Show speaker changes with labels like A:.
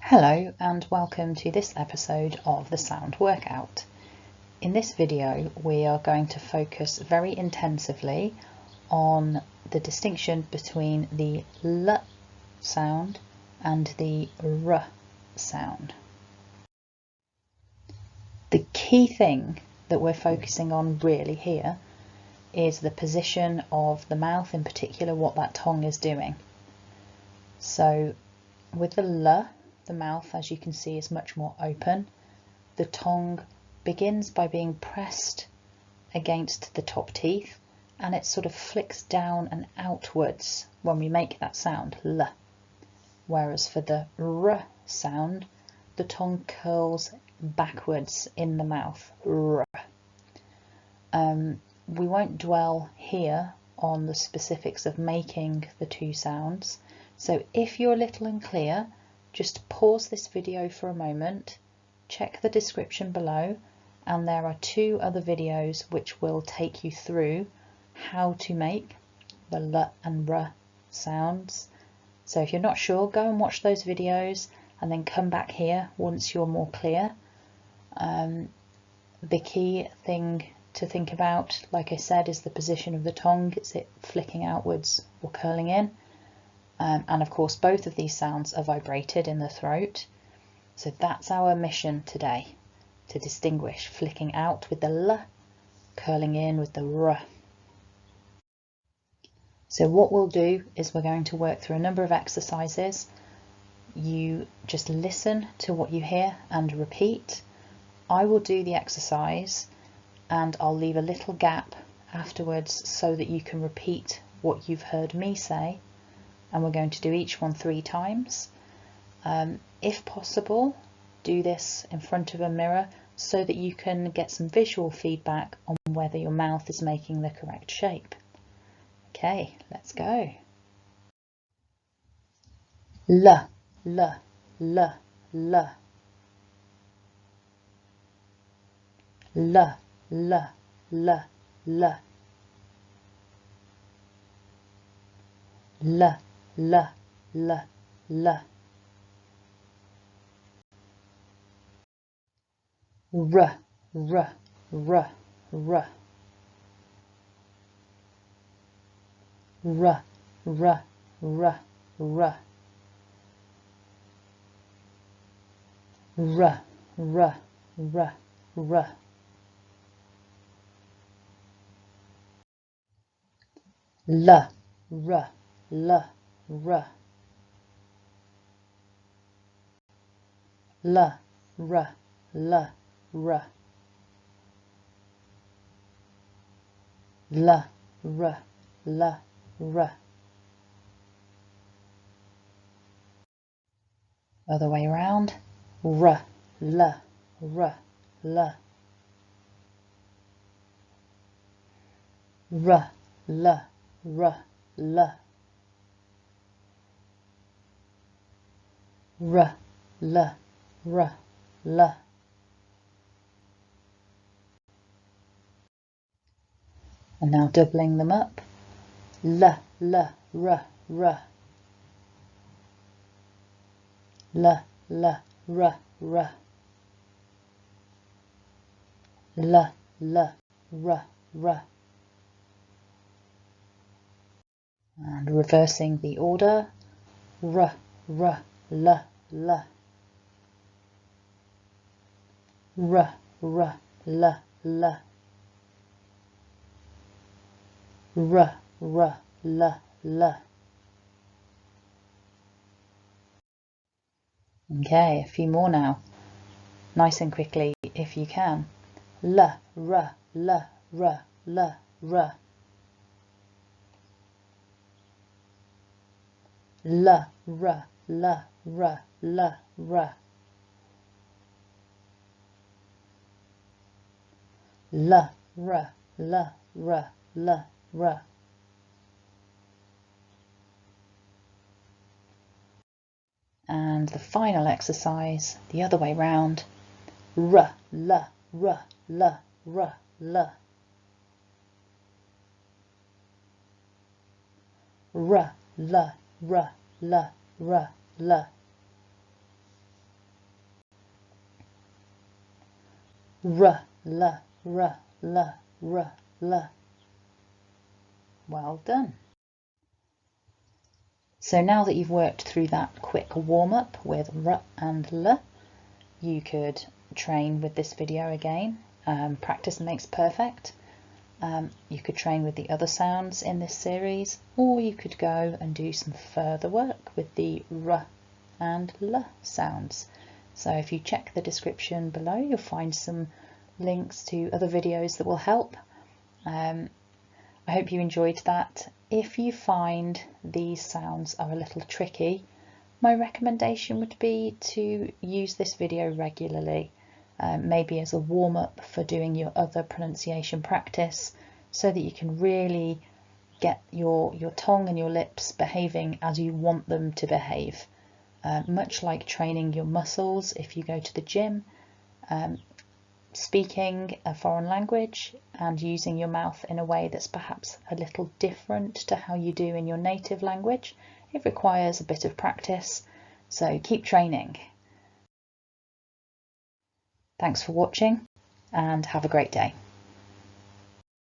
A: Hello and welcome to this episode of the Sound Workout. In this video we are going to focus very intensively on the distinction between the L sound and the R sound. The key thing that we're focusing on really here is the position of the mouth, in particular what that tongue is doing. So with the L, the mouth, as you can see, is much more open. The tongue begins by being pressed against the top teeth and it sort of flicks down and outwards when we make that sound, L. Whereas for the R sound, the tongue curls backwards in the mouth, R. We won't dwell here on the specifics of making the two sounds. So if you're a little unclear, just pause this video for a moment, check the description below, and there are two other videos which will take you through how to make the L and R sounds. So if you're not sure, go and watch those videos and then come back here once you're more clear. The key thing to think about, like I said, is the position of the tongue. Is it flicking outwards or curling in? And of course both of these sounds are vibrated in the throat. So that's our mission today, to distinguish flicking out with the L, curling in with the R. So what we'll do is we're going to work through a number of exercises. You just listen to what you hear and repeat. I will do the exercise and I'll leave a little gap afterwards so that you can repeat what you've heard me say. And we're going to do each one 3 times. If possible, do this in front of a mirror so that you can get some visual feedback on whether your mouth is making the correct shape. Okay, let's go. L, L, L, L. L, L, L, L. L, L, L, L. R, R, R, R. R, R, R, R. R, R, R, R. L, R, L, R. L, R, L, R. L, R, L, R. Other way around. R, L, R, L. R, L, R, L. R, L, R, L. And now doubling them up. L, L, R, R. L, L, R, R. L, L, R, R. And reversing the order. R, R, L, L. R, R, L, L. R, R, L, L. Okay, a few more now. Nice and quickly if you can. L, R, L, R, L, R. L, R, L, R, L, R. L, R, L, R, L, R. And the final exercise, the other way round. R, L, R, L, R, L. R, L, R, L, R. R, L, R, L, R, L. Well done. So now that you've worked through that quick warm-up with R and L, you could train with this video again. Practice makes perfect. You could train with the other sounds in this series, or you could go and do some further work with the R and L sounds. So if you check the description below, you'll find some links to other videos that will help. I hope you enjoyed that. If you find these sounds are a little tricky, my recommendation would be to use this video regularly, maybe as a warm-up for doing your other pronunciation practice, so that you can really get your tongue and your lips behaving as you want them to behave. Much like training your muscles if you go to the gym, speaking a foreign language and using your mouth in a way that's perhaps a little different to how you do in your native language. It requires a bit of practice, so keep training. Thanks for watching and have a great day.